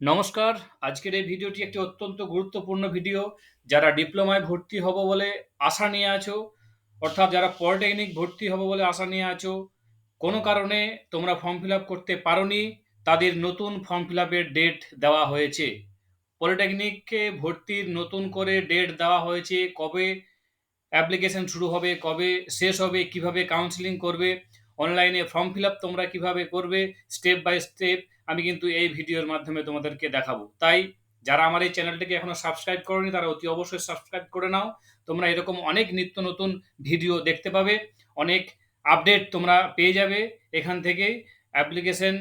নমস্কার। আজকের এই ভিডিওটি একটি অত্যন্ত গুরুত্বপূর্ণ ভিডিও। যারা ডিপ্লোমায় ভর্তি হব বলে আশা নিয়ে আছো, অর্থাৎ যারা পলিটেকনিক ভর্তি হব বলে আশা নিয়ে আছো, কোনো কারণে তোমরা ফর্ম ফিল আপ করতে পারোনি, তাদের নতুন ফর্ম ফিল আপের ডেট দেওয়া হয়েছে। পলিটেকনিকে ভর্তির নতুন করে ডেট দেওয়া হয়েছে। কবে অ্যাপ্লিকেশন শুরু হবে, কবে শেষ হবে, কিভাবে কাউন্সেলিং করবে, অনলাইনে ফর্ম ফিল আপ তোমরা কিভাবে করবে, স্টেপ বাই স্টেপ আমি কিন্তু এই ভিডিওর মাধ্যমে তোমাদেরকে দেখাবো। তাই যারা আমার এই চ্যানেলটিকে এখনো সাবস্ক্রাইব করোনি তারা অতি অবশ্যই সাবস্ক্রাইব করে নাও। তোমরা এরকম অনেক নিত্য নতুন ভিডিও দেখতে পাবে, অনেক আপডেট তোমরা পেয়ে যাবে এখান থেকেই। অ্যাপ্লিকেশন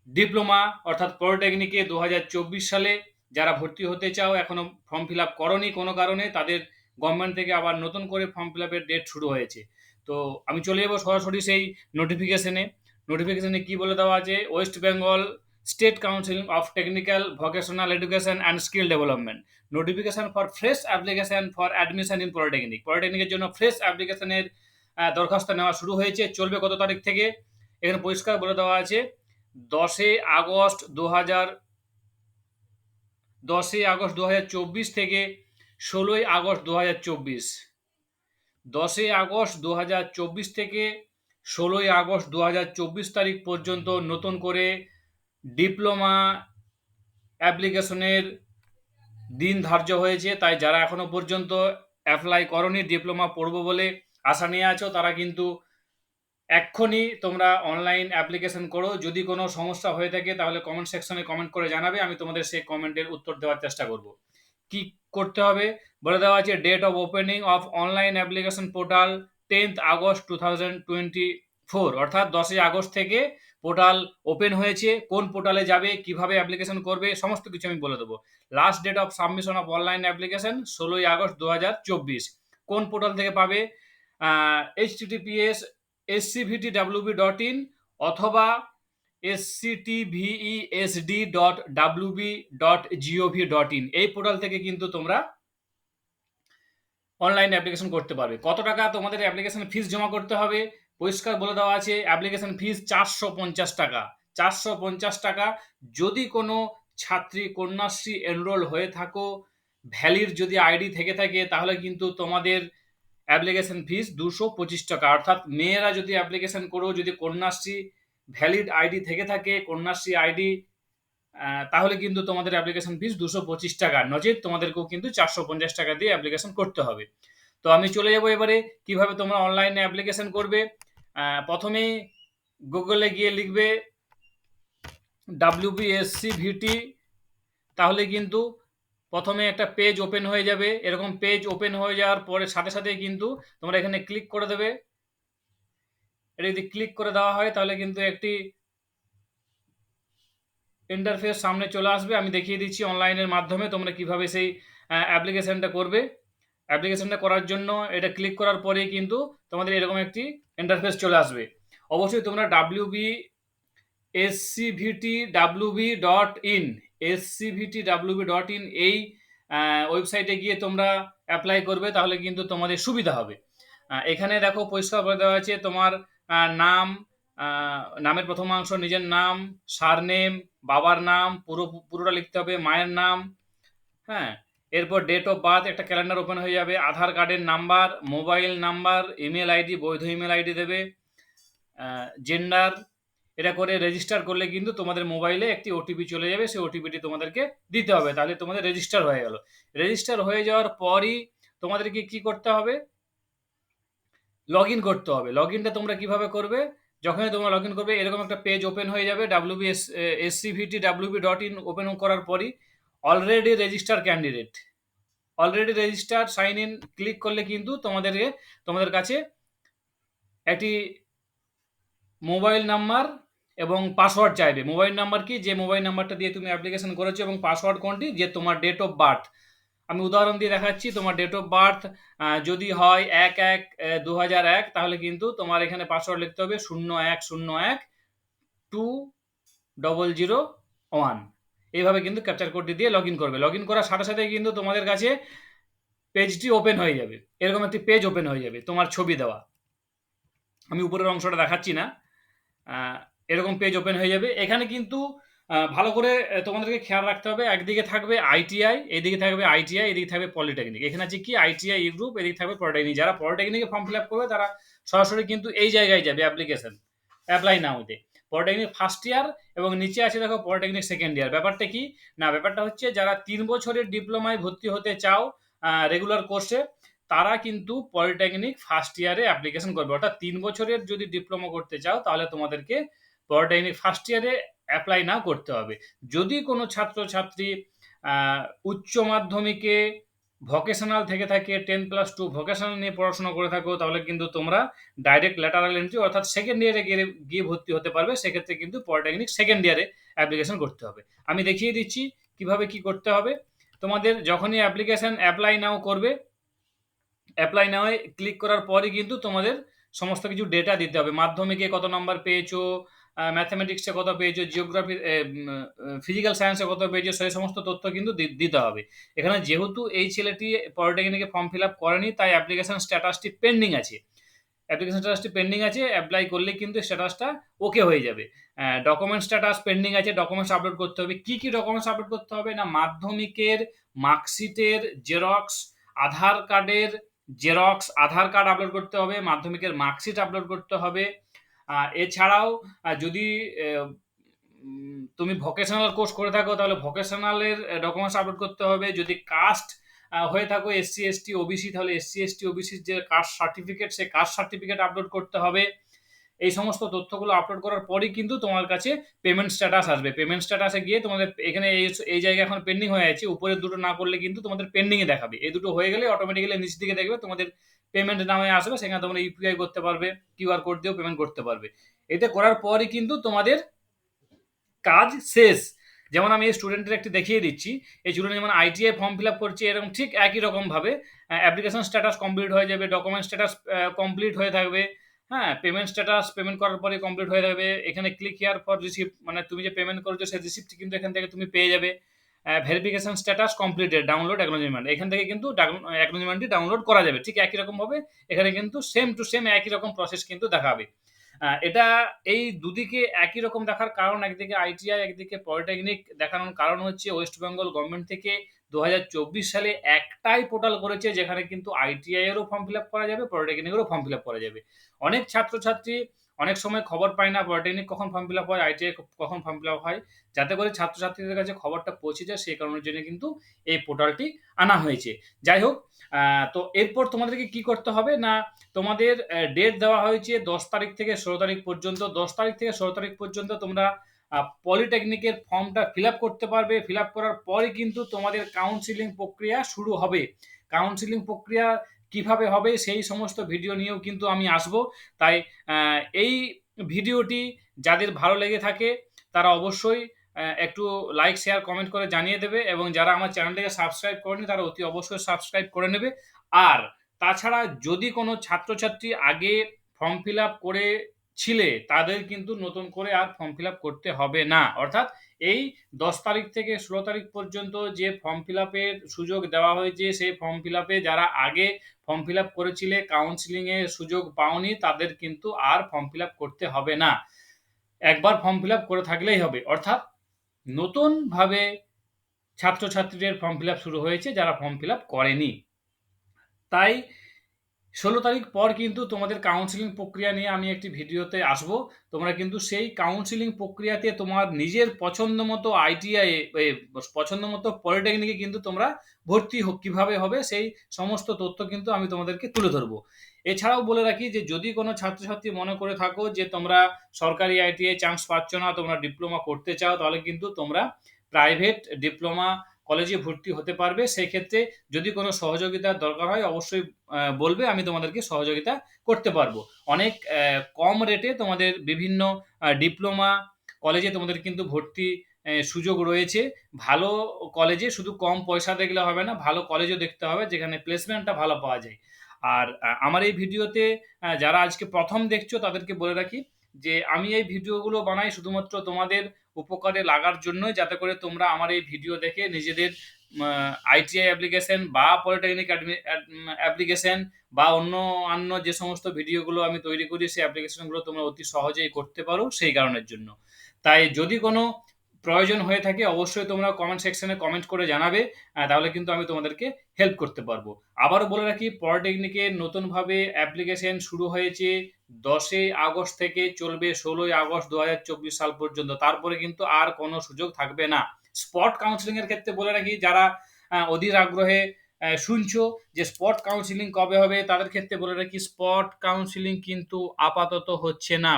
ডিপ্লোমা অর্থাৎ পলিটেকনিকে 2024 সালে যারা ভর্তি হতে চাও, এখনো ফর্ম ফিল আপ করনি কোনো কারণে, তাদের গভর্নমেন্ট থেকে আবার নতুন করে ফর্ম ফিল আপের ডেট শুরু হয়েছে। তো আমি চলে যাবো সরাসরি সেই নোটিফিকেশনে। নোটিফিকেশনে কি বলে দেওয়া আছে? West Bengal state council of technical vocational education and skill development notification for fresh application for admission in polytechnic. পলিটেকনিকের জন্য ফ্রেশ অ্যাপ্লিকেশনের দরখাস্ত নেওয়া শুরু হয়েছে। চলবে কত তারিখ থেকে? এখানে পরিষ্কার বলে দেওয়া আছে 10 আগস্ট 2024 থেকে 16 আগস্ট 2024। 10 আগস্ট 2024 থেকে 16 আগস্ট 2024 তারিখ পর্যন্ত নতুন করে ডিপ্লোমা অ্যাপ্লিকেশনের দিন ধার্য হয়েছে। তাই যারা এখনো পর্যন্ত অ্যাপ্লাই করনি, ডিপ্লোমা পড়বো বলে আশা নিয়ে আছো, তারা কিন্তু এক্ষুনি তোমরা অনলাইন অ্যাপ্লিকেশন করো। যদি কোনো সমস্যা হয়ে থাকে তাহলে কমেন্ট সেকশনে কমেন্ট করে জানাবে, আমি তোমাদের সেই কমেন্টের উত্তর দেওয়ার চেষ্টা করব। কি করতে হবে বলে দেওয়া আছে? Date of opening of online application portal 10 August 2024, অর্থাৎ 10 আগস্ট থেকে পোর্টাল ওপেন হয়েছে। কোন পোর্টালে যাবে, কিভাবে অ্যাপ্লিকেশন করবে, সমস্ত কিছু আমি বলে দেবো। Last date of submission of online application 16 August 2024। কোন পোর্টাল থেকে পাবে? https://scvtwb.in অথবা sctvesd.wb.gov.in, এই পোর্টাল থেকে কিন্তু তোমরা অনলাইন অ্যাপ্লিকেশন করতে পারবে। কত টাকা তোমাদের অ্যাপ্লিকেশন ফিস জমা করতে হবে পরিষ্কার বলে দেওয়া আছে। অ্যাপ্লিকেশন ফিস 450 টাকা। 450 টাকা। যদি কোনো ছাত্রী কন্যাশ্রী এনরোল হয়ে থাকো, ভ্যালিড যদি আইডি থেকে থাকে, তাহলে কিন্তু তোমাদের অ্যাপ্লিকেশন ফিস 225 টাকা। অর্থাৎ মেয়েরা যদি অ্যাপ্লিকেশন করো, যদি কন্যাশ্রী ভ্যালিড আইডি থেকে থাকে, কন্যাশ্রী আইডি, তাহলে কিন্তু তোমাদের অ্যাপ্লিকেশন ফিস 225 টাকা। নচেত তোমাদেরকেও কিন্তু 450 টাকা দিয়ে অ্যাপ্লিকেশন করতে হবে। তো আমি চলে যাবো এবারে কিভাবে তোমরা অনলাইনে অ্যাপ্লিকেশন করবে। প্রথমেই গুগলে গিয়ে লিখবে WBSCVT, তাহলে কিন্তু প্রথমে একটা পেজ ওপেন হয়ে যাবে। এরকম পেজ ওপেন হয়ে যাওয়ার পরে সাথে সাথে কিন্তু তোমরা এখানে ক্লিক করে দেবে। এটা যদি ক্লিক করে দেওয়া হয় তাহলে কিন্তু একটি ইন্টারফেস সামনে চলে আসবে। আমি দেখিয়ে দিচ্ছি অনলাইনের মাধ্যমে তোমরা কিভাবে সেই অ্যাপ্লিকেশনটা করবে। অ্যাপ্লিকেশনটা করার জন্য এটা ক্লিক করার পরেই কিন্তু তোমাদের এরকম একটি ইন্টারফেস চলে আসবে। অবশ্যই তোমরা scvtwb.in scvtwb.in এই ওয়েবসাইটে গিয়ে তোমরা অ্যাপ্লাই করবে, তাহলে কিন্তু তোমাদের সুবিধা হবে। এখানে দেখো পরিষ্কার করে দেওয়া আছে তোমার নাম, নামের প্রথমাংশ নিজের নাম, সারনেম, বাবার নাম পুরোটা লিখতে হবে, মায়ের নাম, হ্যাঁ। এরপর ডেট অফ বার্থ, একটা ক্যালেন্ডার ওপেন হয়ে যাবে, আধার কার্ডের number, mobile number, email ID, বৈধ ইমেল আইডি দেবে, জেন্ডার। এটা করে রেজিস্টার করলে কিন্তু তোমাদের মোবাইলে একটি ওটিপি চলে যাবে। সেই ওটিপিটি তোমাদেরকে দিতে হবে, তাহলে তোমাদের রেজিস্টার হয়ে গেল। রেজিস্টার হয়ে যাওয়ার পরই তোমাদেরকে কি করতে হবে? লগ ইন করতে হবে। লগ ইনটা তোমরা কিভাবে করবে? যখনই তোমরা লগ ইন করবে এরকম একটা পেজ ওপেন হয়ে যাবে। scvtwb.in ওপেন করার পরই already register candidate, already register, sign in click করলে কিন্তু তোমাদের কাছে একটি মোবাইল নাম্বার এবং পাসওয়ার্ড চাইবে। মোবাইল নাম্বার কি? যে মোবাইল নাম্বারটা দিয়ে তুমি অ্যাপ্লিকেশন করেছো, এবং পাসওয়ার্ড কোনটি? যে তোমার ডেট অফ বার্থ। আমি উদাহরণ দিয়ে দেখাচ্ছি। তোমার ডেট অফ বার্থ যদি হয় 1/1/2001, তাহলে কিন্তু তোমার এখানে পাসওয়ার্ড লিখতে হবে 01012001। এইভাবে কিন্তু ক্যাপচার কোডটি দিয়ে লগ ইন করবে। লগ ইন করার সাথে সাথে কিন্তু তোমাদের কাছে পেজটি ওপেন হয়ে যাবে। এরকম একটি পেজ ওপেন হয়ে যাবে তোমার ছবি দেওয়া। আমি উপরের অংশটা দেখাচ্ছি না। এরকম পেজ ওপেন হয়ে যাবে। এখানে কিন্তু ভালো করে তোমাদেরকে খেয়াল রাখতে হবে। একদিকে থাকবে আইটিআই, এদিকে থাকবে আইটিআই, এদিকে থাকবে পলিটেকনিক। এখানে আছে কি আইটিআই ই গ্রুপ, এদিকে থাকবে পলিটেকনিক। যারা পলিটেকনিকে ফর্ম ফিল আপ করবে তারা সরাসরি কিন্তু এই জায়গায় যাবে, অ্যাপ্লিকেশন অ্যাপ্লাই নাওতে। পলিটেকনিক ফার্স্ট ইয়ার এবং নিচে আছে দেখো পলিটেকনিক সেকেন্ড ইয়ার। ব্যাপারটা কি না, ব্যাপারটা হচ্ছে যারা 3 বছরের ডিপ্লোমায় ভর্তি হতে চাও রেগুলার কোর্সে, তারা কিন্তু পলিটেকনিক ফার্স্ট ইয়ারে অ্যাপ্লিকেশন করবে। অর্থাৎ 3 বছরের যদি ডিপ্লোমা করতে চাও তাহলে তোমাদেরকে পলিটেকনিক ফার্স্ট ইয়ারে অ্যাপ্লাই নাও করতে হবে। যদি কোনো ছাত্রছাত্রী উচ্চ মাধ্যমিকে ভোকেশনাল থেকে থাকে, 10+2 ভোকেশনাল নিয়ে পড়াশোনা করে থাকো, তাহলে কিন্তু তোমরা ডাইরেক্ট ল্যাটারাল এন্ট্রি অর্থাৎ সেকেন্ড ইয়ারে গিয়ে ভর্তি হতে পারবে। সেক্ষেত্রে কিন্তু পলিটেকনিক সেকেন্ড ইয়ারে অ্যাপ্লিকেশন করতে হবে। আমি দেখিয়ে দিচ্ছি কিভাবে কি করতে হবে। তোমাদের যখনই অ্যাপ্লিকেশন অ্যাপ্লাই নাও করবে, অ্যাপ্লাই নাও ক্লিক করার পরই কিন্তু তোমাদের সমস্ত কিছু ডেটা দিতে হবে। মাধ্যমিকে কত নাম্বার পেয়েছো, ম্যাথামেটিক্সে কত পেয়েছো, জিওগ্রাফি ফিজিক্যাল সায়েন্সে কত পেয়েছো, সেই সমস্ত তথ্য কিন্তু দিতে হবে। এখানে যেহেতু এই ছেলেটি পলিটেকনিকে ফর্ম ফিল আপ করেনি, তাই অ্যাপ্লিকেশন স্ট্যাটাসটি পেন্ডিং আছে। অ্যাপ্লিকেশন স্ট্যাটাসটি পেন্ডিং আছে, অ্যাপ্লাই করলে কিন্তু স্ট্যাটাসটা ওকে হয়ে যাবে। ডকুমেন্ট স্ট্যাটাস পেন্ডিং আছে, ডকুমেন্টস আপলোড করতে হবে। কি কি ডকুমেন্টস আপলোড করতে হবে না, মাধ্যমিকের মার্কশিটের জেরক্স, আধার কার্ডের জেরক্স, আধার কার্ড আপলোড করতে হবে, মাধ্যমিকের মার্কশিট আপলোড করতে হবে। এছাড়াও যদি তুমি ভোকেশনাল কোর্স করে থাকো তাহলে ভোকেশনালের ডকুমেন্টস আপলোড করতে হবে। যদি কাস্ট হয়ে থাকো এসসি এসটি ওবিসি, তাহলে এসসি এসটি ওবিসির যে কাস্ট সার্টিফিকেট, সেই কাস্ট সার্টিফিকেট আপলোড করতে হবে। এই সমস্ত তথ্যগুলো আপলোড করার পরই কিন্তু তোমার কাছে পেমেন্ট স্ট্যাটাস আসবে। পেমেন্ট স্ট্যাটাসে গিয়ে তোমাদের এখানে এই জায়গায় এখন পেন্ডিং হয়ে আছে, উপরের দুটো না করলে কিন্তু তোমাদের পেন্ডিংয়ে দেখাবে। এই দুটো হয়ে গেলে অটোমেটিক্যালি নিচ দিকে দেখবে তোমাদের পেমেন্ট নামে আসবে, সেখানে তোমরা ইউপিআই করতে পারবে, কিউআর কোড দিয়েও পেমেন্ট করতে পারবে। এটা করার পরই কিন্তু তোমাদের কাজ শেষ। যেমন আমি এই স্টুডেন্টের একটি দেখিয়ে দিচ্ছি। এই স্টুডেন্ট যেমন আইটিআই ফর্ম ফিল আপ করছে, এরকম ঠিক একই রকমভাবে অ্যাপ্লিকেশন স্ট্যাটাস কমপ্লিট হয়ে যাবে, ডকুমেন্ট স্ট্যাটাস কমপ্লিট হয়ে থাকবে। হ্যাঁ, পেমেন্ট স্ট্যাটাস পেমেন্ট করার পরে কমপ্লিট হয়ে যাবে। এখানে ক্লিক হিয়ার ফর রিসিপ্ট, মানে তুমি যে পেমেন্ট করেছো সেই রিসিপ্ট কিন্তু এখান থেকে তুমি পেয়ে যাবে। Verification status completed, download acknowledgement, এখান থেকে কিন্তু অ্যাকনোলেজমেন্টটি ডাউনলোড করা যাবে। ঠিক একই রকমভাবে এখানে কিন্তু সেম টু সেম একই রকম প্রসেস কিন্তু দেখাবে। এটা এই দুদিকে একই রকম দেখার কারণ, একদিকে আইটিআই একদিকে পলিটেকনিক দেখানোর কারণ হচ্ছে ওয়েস্ট বেঙ্গল গভর্নমেন্ট থেকে 2024 সালে একটাই পোর্টাল করেছে যেখানে কিন্তু আইটিআই এরও ফর্ম ফিল আপ করা যাবে, পলিটেকনিকেরও ফর্ম ফিল আপ করা যাবে। অনেক ছাত্রছাত্রী অনেক সময় খবর পায় না পলিটেকনিক কখন ফর্ম ফিল আপ হয়, আইটিআই কখন ফর্ম ফিল আপ হয়। যাতে করে ছাত্রছাত্রীদের কাছে খবরটা পৌঁছে যায়, সেই কারণের জন্য কিন্তু এই পোর্টালটি আনা হয়েছে। যাই হোক, তো এরপর তোমাদেরকে কি করতে হবে না, তোমাদের ডেট দেওয়া হয়েছে 10 তারিখ থেকে 16 তারিখ পর্যন্ত। 10 তারিখ থেকে 16 তারিখ পর্যন্ত তোমরা পলিটেকনিকের ফর্মটা ফিল আপ করতে পারবে। ফিল আপ করার পরে কিন্তু তোমাদের কাউন্সিলিং প্রক্রিয়া শুরু হবে। কাউন্সিলিং প্রক্রিয়া কিভাবে হবে সেই সমস্ত ভিডিও নিয়েও কিন্তু আমি আসব। তাই এই ভিডিওটি যাদের ভালো লেগে থাকে তারা অবশ্যই একটু লাইক শেয়ার কমেন্ট করে জানিয়ে দেবে, এবং যারা আমার চ্যানেলটাকে সাবস্ক্রাইব করেনি তারা অতি অবশ্যই সাবস্ক্রাইব করে নেবে। আর তাছাড়া যদি কোনো ছাত্রছাত্রী আগে ফর্ম ফিল আপ করেছিলে, তাদের কিন্তু নতুন করে আর ফর্ম ফিল আপ করতে হবে না। অর্থাৎ এই 10 তারিখ থেকে 16 তারিখ পর্যন্ত যে ফর্ম ফিল আপের সুযোগ দেওয়া হয়েছে, সেই ফর্ম ফিল আপে যারা আগে ফর্ম ফিল আপ করেছিলে, কাউন্সিলিংয়ের সুযোগ পাওনি, তাদের কিন্তু আর ফর্ম ফিল আপ করতে হবে না। একবার ফর্ম ফিল আপ করে থাকলেই হবে। অর্থাৎ নতুনভাবে ছাত্রছাত্রীদের ফর্ম ফিল আপ শুরু হয়েছে যারা ফর্ম ফিল আপ করেনি। তাই 16 তারিখ পর কিন্তু তোমাদের কাউন্সিলিং প্রক্রিয়া নিয়ে আমি একটি ভিডিওতে আসব। তোমরা কিন্তু সেই কাউন্সিলিং প্রক্রিয়াতে তোমার নিজের পছন্দ মতো আইটিআই, পছন্দ মতো পলিটেকনিকে কিন্তু তোমরা ভর্তি কিভাবে হবে সেই সমস্ত তথ্য কিন্তু আমি তোমাদেরকে তুলে ধরবো। এছাড়াও বলে রাখি যে যদি কোনো ছাত্রছাত্রী মনে করে থাকো যে তোমরা সরকারি আইটিআই চান্স পাচ্ছ না, তোমরা ডিপ্লোমা করতে চাও, তাহলে কিন্তু তোমরা প্রাইভেট ডিপ্লোমা কলেজে ভর্তি হতে পারবে। সেই ক্ষেত্রে যদি কোনো সহযোগিতার দরকার হয় অবশ্যই বলবে, আমি তোমাদেরকে সহযোগিতা করতে পারবো। অনেক কম রেটে তোমাদের বিভিন্ন ডিপ্লোমা কলেজে তোমাদের কিন্তু ভর্তি সুযোগ রয়েছে। ভালো কলেজে শুধু কম পয়সা দেখলে হবে না, ভালো কলেজও দেখতে হবে যেখানে প্লেসমেন্টটা ভালো পাওয়া যায়। আর আমার এই ভিডিওতে যারা আজকে প্রথম দেখছো তাদেরকে বলে রাখি যে আমি এই ভিডিওগুলো বানাই শুধুমাত্র তোমাদের উপকারে লাগার জন্যই, যাতে করে তোমরা আমার এই ভিডিও দেখে নিজেদের আইটিআই অ্যাপ্লিকেশন বা পলিটেকনিক অ্যাপ্লিকেশন বা অন্য যে সমস্ত ভিডিওগুলো আমি তৈরি করি সেই অ্যাপ্লিকেশনগুলো তোমরা অতি সহজেই করতে পারো, সেই কারণের জন্য। তাই যদি কোনো প্রয়োজন হয়ে থাকে অবশ্যই তোমরা কমেন্ট সেকশনে কমেন্ট করে জানাবে, তাহলে কিন্তু আমি তোমাদেরকে হেল্প করতে পারবো। আবারও বলে রাখি, পলিটেকনিকের নতুনভাবে অ্যাপ্লিকেশন শুরু হয়েছে 10 আগস্ট থেকে, চলবে 16 আগস্ট 2024 সাল পর্যন্ত। তারপরে কিন্তু আর কোনো সুযোগ থাকবে না। স্পট কাউন্সিলিং এর ক্ষেত্রে বলে রাখি, যারা অধীর আগ্রহে শুনছো যে স্পট কাউন্সিলিং কবে হবে, তাদের ক্ষেত্রে বলে রাখি স্পট কাউন্সিলিং কিন্তু আপাতত হচ্ছে না,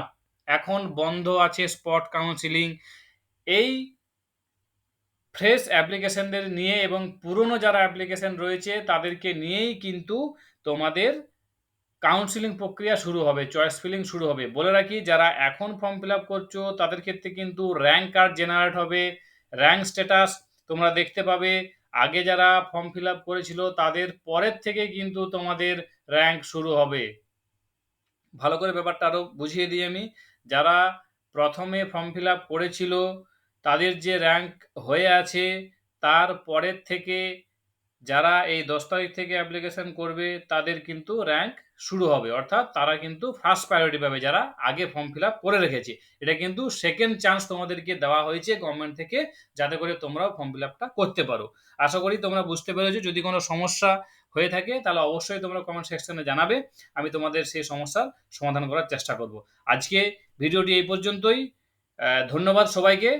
এখন বন্ধ আছে স্পট কাউন্সিলিং। এই ফ্রেশ অ্যাপ্লিকেশনদের নিয়ে এবং পুরনো যারা অ্যাপ্লিকেশন রয়েছে তাদেরকে নিয়েই কিন্তু তোমাদের কাউন্সিলিং প্রক্রিয়া শুরু হবে, চয়েস ফিলিং শুরু হবে। বলে রাখি, যারা এখন ফর্ম ফিল আপ করছো তাদের ক্ষেত্রে কিন্তু র্যাঙ্ক কার্ড জেনারেট হবে, র্যাঙ্ক স্ট্যাটাস তোমরা দেখতে পাবে। আগে যারা ফর্ম ফিল আপ করেছিল তাদের পরের থেকে কিন্তু তোমাদের র্যাঙ্ক শুরু হবে। ভালো করে ব্যাপারটা আরও বুঝিয়ে দিই আমি। যারা প্রথমে ফর্ম ফিল আপ করেছিল তাদের যে র্যাঙ্ক হয়ে আছে, তার পরের থেকে যারা এই 10 তারিখ থেকে অ্যাপ্লিকেশন করবে তাদের কিন্তু র্যাঙ্ক শুরু হবে, অর্থাৎ তারা কিন্তু ফার্স্ট প্রায়োরিটি পাবে যারা আগে ফর্ম ফিল আপ করে রেখেছে। এটা কিন্তু সেকেন্ড চান্স তোমাদেরকে দেওয়া হয়েছে গভর্নমেন্ট থেকে, যাতে করে তোমরাও ফর্ম ফিল আপটা করতে পারো। আশা করি তোমরা বুঝতে পেরেছো। যদি কোনো সমস্যা হয়ে থাকে তাহলে অবশ্যই তোমরা কমেন্ট সেকশনে জানাবে, আমি তোমাদের সেই সমস্যার সমাধান করার চেষ্টা করব। আজকে ভিডিওটি এই পর্যন্তই। ধন্যবাদ সবাইকে।